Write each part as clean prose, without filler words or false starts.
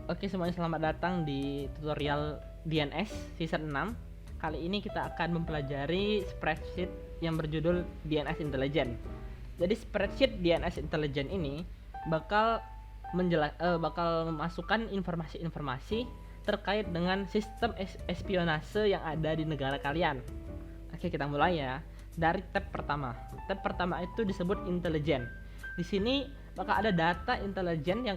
Oke semuanya, selamat datang di tutorial DNS season 6. Kali ini kita akan mempelajari spreadsheet yang berjudul DNS Intelligent. Jadi spreadsheet DNS Intelligent ini bakal memasukkan informasi-informasi terkait dengan sistem espionase yang ada di negara kalian. Oke, kita mulai ya. Dari tab pertama. Tab pertama itu disebut Intelligent. Di sini bakal ada data intelijen yang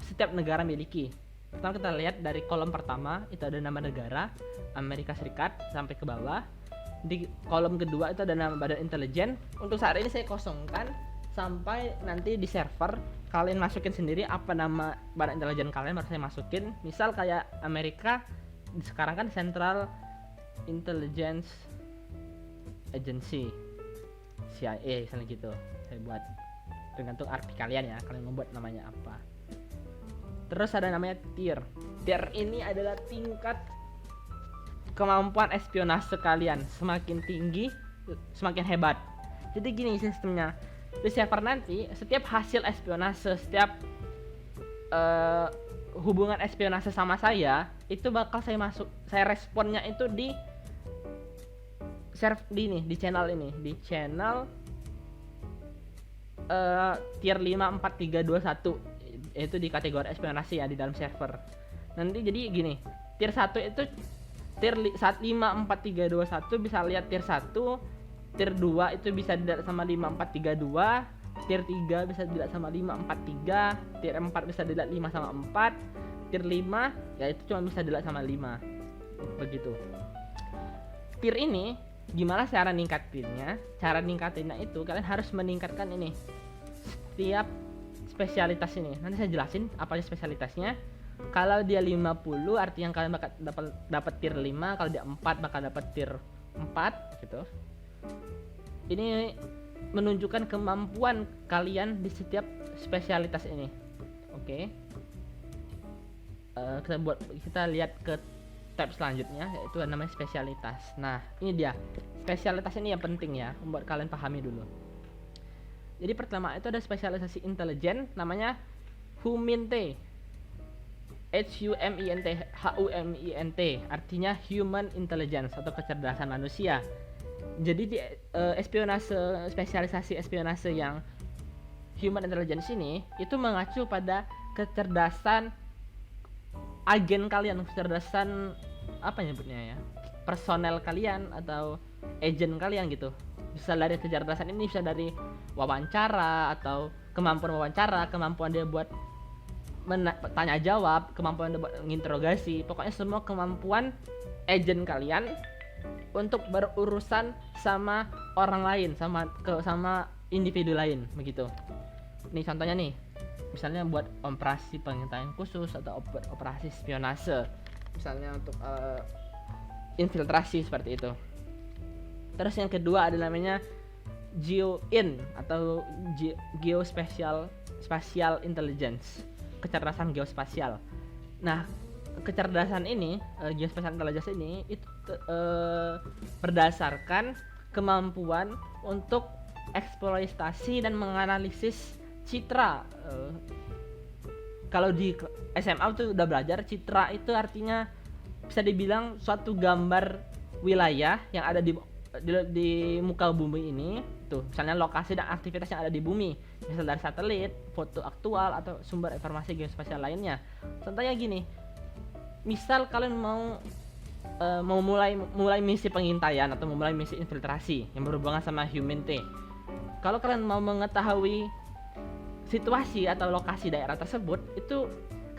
setiap negara miliki. Pertama kita lihat dari kolom pertama itu ada nama negara Amerika Serikat sampai ke bawah. Di kolom kedua itu ada nama badan intelijen. Untuk saat ini saya kosongkan sampai nanti di server kalian masukin sendiri apa nama badan intelijen kalian, baru saya masukin. Misal kayak Amerika sekarang kan Central Intelligence Agency, CIA misalnya gitu. Saya buat tergantung arti kalian ya, kalian membuat namanya apa. Terus ada namanya tier. Tier ini adalah tingkat kemampuan espionase kalian. Semakin tinggi, semakin hebat. Jadi gini sistemnya. Di server nanti, setiap hasil espionase, setiap hubungan espionase sama saya, itu bakal saya responnya itu di channel ini, di channel tier 5, 4, 3, 2, 1, itu di kategori espionasi ya di dalam server. Nanti jadi gini, tier 1 itu tier 5, 4, 3, 2, 1 bisa lihat tier 1, tier 2 itu bisa dilihat sama 5, 4, 3, 2, tier 3 bisa dilihat sama 5, 4, 3, tier 4 bisa dilihat 5 sama 4, tier 5 ya itu cuma bisa dilihat sama 5. Begitu. Tier ini gimana cara ningkatinnya? Cara ningkatinnya itu kalian harus meningkatkan ini setiap spesialitas ini. Nanti saya jelasin apa aja spesialitasnya. Kalau dia 50 artinya kalian bakal dapat tier 5, kalau dia 4 bakal dapat tier 4 gitu. Ini menunjukkan kemampuan kalian di setiap spesialitas ini. Oke. Kita lihat ke tab selanjutnya, yaitu namanya spesialitas. Nah, ini dia. Spesialitas ini yang penting ya, membuat kalian pahami dulu. Jadi pertama itu ada spesialisasi intelijen namanya HUMINT. HUMINT artinya Human Intelligence atau kecerdasan manusia. Jadi di spesialisasi espionase yang Human Intelligence ini itu mengacu pada kecerdasan agen kalian, kecerdasan apa nyebutnya ya, personel kalian atau agent kalian gitu. Bisa dari kecerdasan ini, bisa dari wawancara atau kemampuan wawancara, kemampuan dia buat tanya jawab, kemampuan dia buat menginterogasi, pokoknya semua kemampuan agent kalian untuk berurusan sama orang lain, sama individu lain begitu. Nih contohnya nih, misalnya buat operasi pengintaian khusus atau operasi spionase, misalnya untuk infiltrasi seperti itu. Terus yang kedua ada namanya GeoIn atau Geospatial Intelligence, kecerdasan geospasial. Nah, kecerdasan ini, Geospatial Intelligence ini itu berdasarkan kemampuan untuk eksploitasi dan menganalisis citra. Kalau di SMA tuh udah belajar, citra itu artinya bisa dibilang suatu gambar wilayah yang ada di muka bumi ini tuh, misalnya lokasi dan aktivitas yang ada di bumi, misal dari satelit, foto aktual atau sumber informasi geospasial lainnya. Contohnya gini, misal kalian mau mulai misi pengintaian atau memulai misi infiltrasi yang berhubungan sama HUMINT. Kalau kalian mau mengetahui situasi atau lokasi daerah tersebut, itu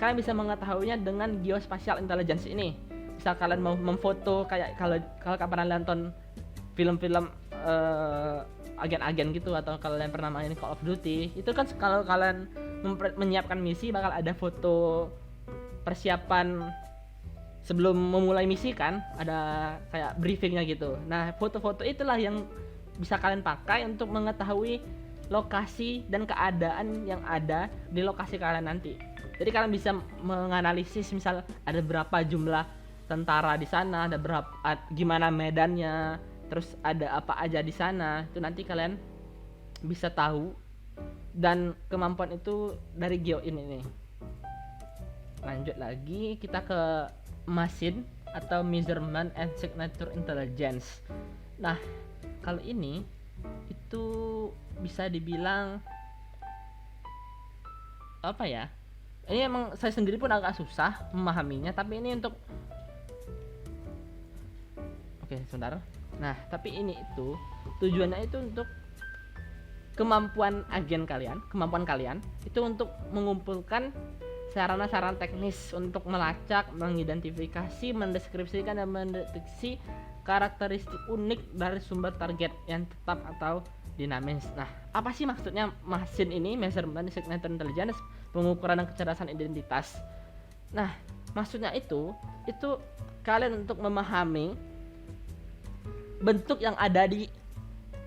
kalian bisa mengetahuinya dengan geospatial intelligence ini. Misal kalian mau memfoto, kayak kalau kalian nonton film-film agen-agen gitu, atau kalian pernah main Call of Duty, itu kan kalau kalian menyiapkan misi bakal ada foto persiapan sebelum memulai misi kan, ada kayak briefingnya gitu. Nah, foto-foto itulah yang bisa kalian pakai untuk mengetahui lokasi dan keadaan yang ada di lokasi kalian nanti. Jadi kalian bisa menganalisis misal ada berapa jumlah tentara di sana, ada berapa, gimana medannya, terus ada apa aja di sana, itu nanti kalian bisa tahu. Dan kemampuan itu dari GeoIn ini. Lanjut lagi kita ke machine atau measurement and signature intelligence. Nah, kalau ini itu bisa dibilang apa ya? Ini emang saya sendiri pun agak susah memahaminya, tapi ini untuk sebentar. Nah, tapi ini itu tujuannya itu untuk kemampuan kalian itu untuk mengumpulkan sarana-sarana teknis untuk melacak, mengidentifikasi, mendeskripsikan dan mendeteksi karakteristik unik dari sumber target yang tetap atau dinamis. Nah, apa sih maksudnya mesin ini, measurement signature intelligence, pengukuran dan kecerdasan identitas? Nah, maksudnya itu kalian untuk memahami bentuk yang ada di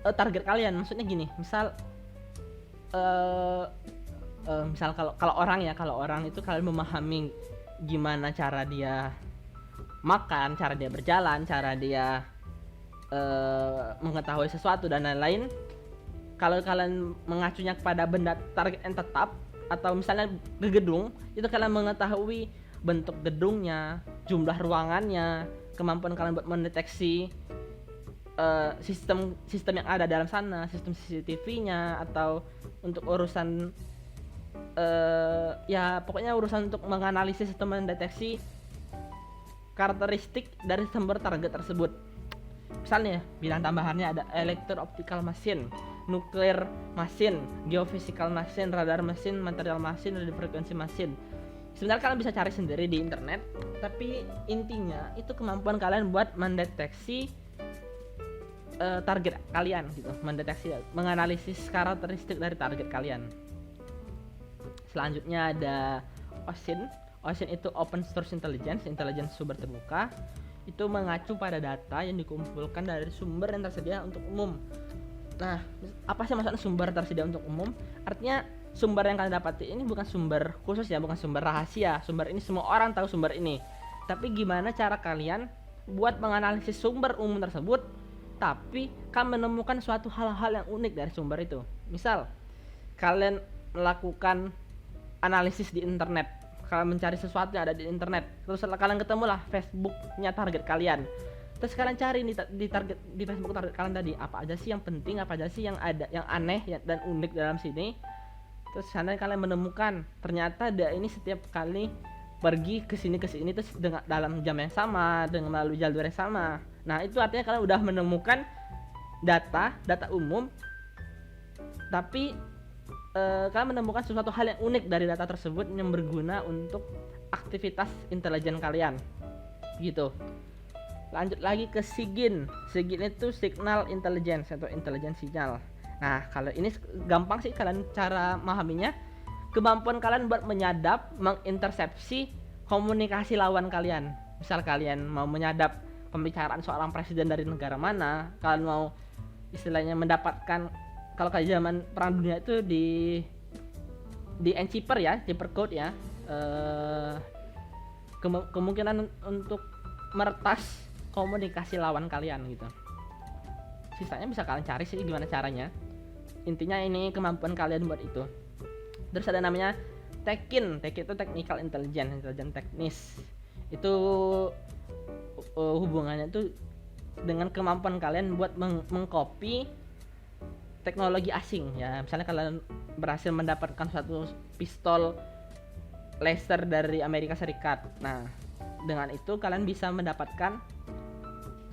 target kalian. Maksudnya gini, misal kalau orang itu kalian memahami gimana cara dia makan, cara dia berjalan, cara dia mengetahui sesuatu dan lain-lain. Kalau kalian mengacunya kepada benda target yang tetap atau misalnya ke gedung, itu kalian mengetahui bentuk gedungnya, jumlah ruangannya, kemampuan kalian buat mendeteksi sistem yang ada dalam sana, sistem CCTV-nya, atau untuk urusan ya pokoknya urusan untuk menganalisis atau mendeteksi karakteristik dari sumber target tersebut. Misalnya bilang tambahannya ada electro-optical machine, nuclear machine, geophysical machine, radar machine, material machine, radio frequency machine. Sebenarnya kalian bisa cari sendiri di internet, tapi intinya itu kemampuan kalian buat mendeteksi target kalian gitu, mendeteksi, menganalisis karakteristik dari target kalian. Selanjutnya ada OSINT. OSINT itu Open Source Intelligence, intelligence sumber terbuka. Itu mengacu pada data yang dikumpulkan dari sumber yang tersedia untuk umum. Nah, apa sih maksudnya sumber tersedia untuk umum? Artinya sumber yang kalian dapati ini bukan sumber khusus ya, bukan sumber rahasia. Sumber ini semua orang tahu sumber ini. Tapi gimana cara kalian buat menganalisis sumber umum tersebut, tapi kalian menemukan suatu hal-hal yang unik dari sumber itu. Misal, kalian melakukan analisis di internet, kalian mencari sesuatu yang ada di internet, terus setelah kalian ketemulah Facebooknya target kalian, terus kalian cari di Facebook target kalian tadi, apa aja sih yang penting, apa aja sih yang ada, yang aneh dan unik dalam sini. Terus sana kalian menemukan ternyata dia ini setiap kali pergi ke sini terus dengan dalam jam yang sama, dengan melalui jalur yang sama. Nah, itu artinya kalian udah menemukan data umum, tapi kalian menemukan sesuatu hal yang unik dari data tersebut yang berguna untuk aktivitas intelijen kalian gitu. Lanjut lagi ke SIGIN. SIGIN itu Signal Intelligence atau Intelligence Signal. Nah, kalau ini gampang sih kalian cara memahaminya. Kemampuan kalian buat menyadap, mengintersepsi komunikasi lawan kalian. Misal kalian mau menyadap pembicaraan seorang presiden dari negara mana, kalian mau istilahnya mendapatkan, kalau kayak zaman perang dunia itu di encipher ya, code ya, kemungkinan untuk meretas komunikasi lawan kalian gitu. Sisanya bisa kalian cari sih gimana caranya. Intinya ini kemampuan kalian buat itu. Terus ada namanya TEKIN. TEKIN itu Technical Intelligence, intelijen teknis. Itu hubungannya itu dengan kemampuan kalian buat mengcopy teknologi asing ya. Misalnya kalian berhasil mendapatkan suatu pistol laser dari Amerika Serikat. Nah, dengan itu kalian bisa mendapatkan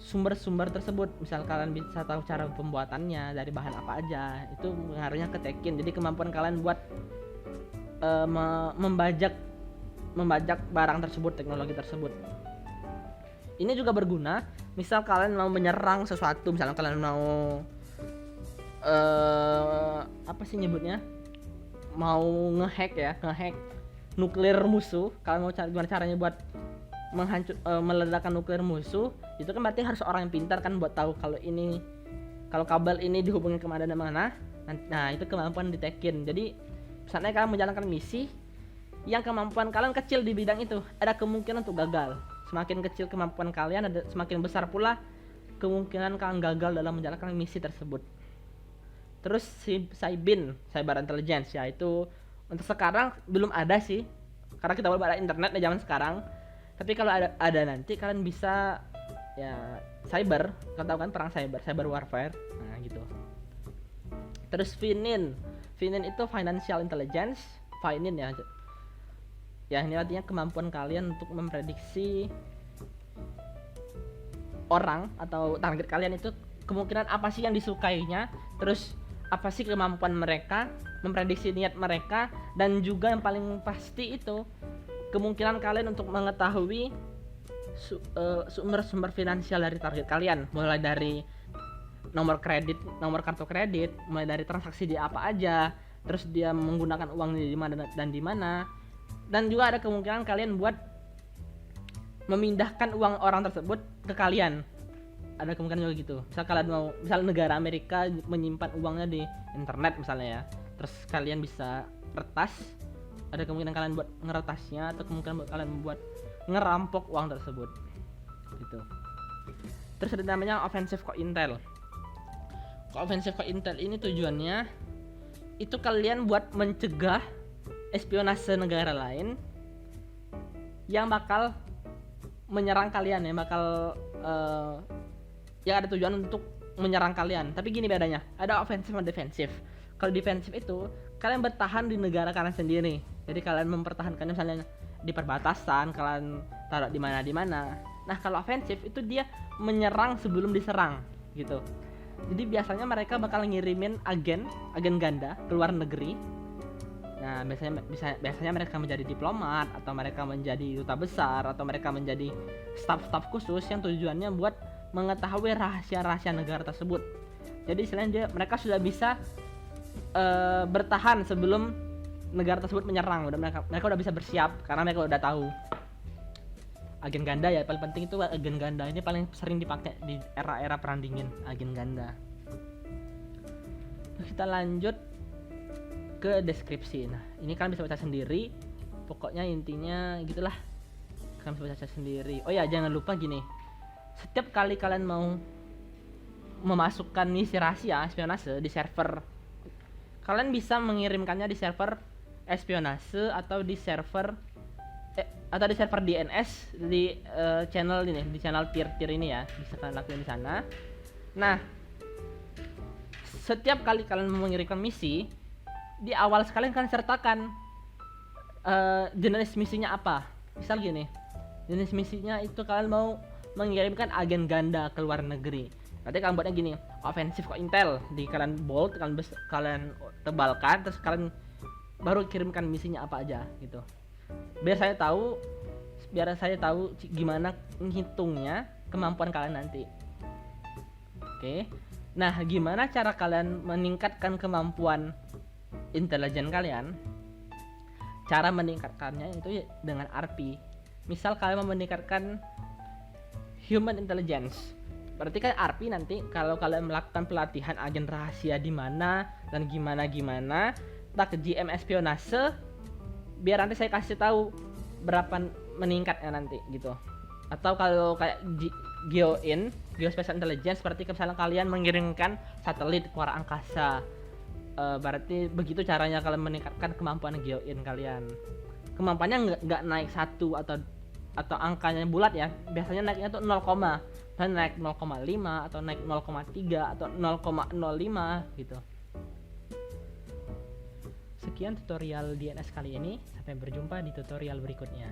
sumber-sumber tersebut. Misal kalian bisa tahu cara pembuatannya dari bahan apa aja. Itu pengaruhnya ke TEKIN. Jadi kemampuan kalian buat membajak barang tersebut, teknologi tersebut. Ini juga berguna. Misal kalian mau menyerang sesuatu, misalnya kalian mau apa sih nyebutnya? Mau ngehack nuklir musuh. Kalian mau cari gimana caranya buat meledakkan nuklir musuh, itu kan berarti harus orang yang pintar kan buat tahu kalau kabel ini dihubungin kemana dan mana. Nah, itu kemampuan di TEKIN. Jadi misalnya kalian menjalankan misi yang kemampuan kalian kecil di bidang itu, ada kemungkinan untuk gagal. Semakin kecil kemampuan kalian, semakin besar pula kemungkinan kalian gagal dalam menjalankan misi tersebut. Terus SIBIN, Cyber Intelligence, ya itu untuk sekarang belum ada sih karena kita belum ada internet di zaman sekarang. Tapi kalau ada nanti kalian bisa ya cyber, kalian tahu kan perang cyber warfare, nah gitu. Terus FININ itu financial intelligence, FININ ya. Ya ini artinya kemampuan kalian untuk memprediksi orang atau target kalian itu kemungkinan apa sih yang disukainya, terus apa sih kemampuan mereka, memprediksi niat mereka, dan juga yang paling pasti itu kemungkinan kalian untuk mengetahui sumber-sumber finansial dari target kalian, mulai dari nomor kredit, nomor kartu kredit, mulai dari transaksi dia apa aja, terus dia menggunakan uang di mana dan di mana, dan juga ada kemungkinan kalian buat memindahkan uang orang tersebut ke kalian. Ada kemungkinan juga gitu. Misal kalian mau, misal negara Amerika menyimpan uangnya di internet misalnya ya, terus kalian bisa retas, ada kemungkinan kalian buat ngeretasnya, atau kemungkinan kalian buat ngerampok uang tersebut gitu. Terus ada namanya offensive co-intel. Offensive co-intel ini tujuannya itu kalian buat mencegah espionase negara lain yang bakal menyerang kalian, ya bakal yang ada tujuan untuk menyerang kalian. Tapi gini bedanya, ada ofensif dan defensif. Kalau defensif itu kalian bertahan di negara kalian sendiri. Jadi kalian mempertahankannya misalnya di perbatasan, kalian taruh di mana. Nah, kalau ofensif itu dia menyerang sebelum diserang gitu. Jadi biasanya mereka bakal ngirimin agen ganda ke luar negeri. Nah, biasanya mereka menjadi diplomat, atau mereka menjadi duta besar, atau mereka menjadi staf-staf khusus yang tujuannya buat mengetahui rahasia-rahasia negara tersebut. Jadi istilahnya mereka sudah bisa bertahan sebelum negara tersebut menyerang. Mereka udah bisa bersiap karena mereka udah tahu. Agen ganda ya, paling penting itu agen ganda. Ini paling sering dipakai di era-era perang dingin, agen ganda. Terus kita lanjut ke deskripsi. Nah, ini kalian bisa baca sendiri. Pokoknya intinya gitulah. Kalian bisa baca sendiri. Oh ya, jangan lupa gini. Setiap kali kalian mau memasukkan misi rahasia espionase di server, kalian bisa mengirimkannya di server espionase atau di server DNS di channel ini, di channel tier ini ya, bisa kalian lakuin di sana. Nah, setiap kali kalian mengirimkan misi, di awal sekalian kalian sertakan jenis misinya apa. Misal gini, jenis misinya itu kalian mau mengirimkan agen ganda ke luar negeri. Nanti kalian buatnya gini, offensive co-intel, di kalian bold, kalian tebalkan, terus kalian baru kirimkan misinya apa aja gitu. Biar saya tahu gimana menghitungnya kemampuan kalian nanti. Oke. Nah, gimana cara kalian meningkatkan kemampuan intelijen kalian? Cara meningkatkannya itu dengan RP. Misal kalian mau meningkatkan human intelligence, berarti kan RP nanti kalau kalian melakukan pelatihan agen rahasia di mana dan gimana, tak ke GM espionase, biar nanti saya kasih tahu berapa meningkatnya nanti gitu. Atau kalau kayak geospatial intelligence, berarti misalnya kalian mengirimkan satelit ke luar angkasa, berarti begitu caranya kalian meningkatkan kemampuan geoin kalian. Kemampuannya nggak naik 1 atau angkanya bulat ya, biasanya naiknya tuh 0, dan naik 0,5 atau naik 0,3 atau 0,05 gitu. Sekian tutorial DNS kali ini, sampai berjumpa di tutorial berikutnya.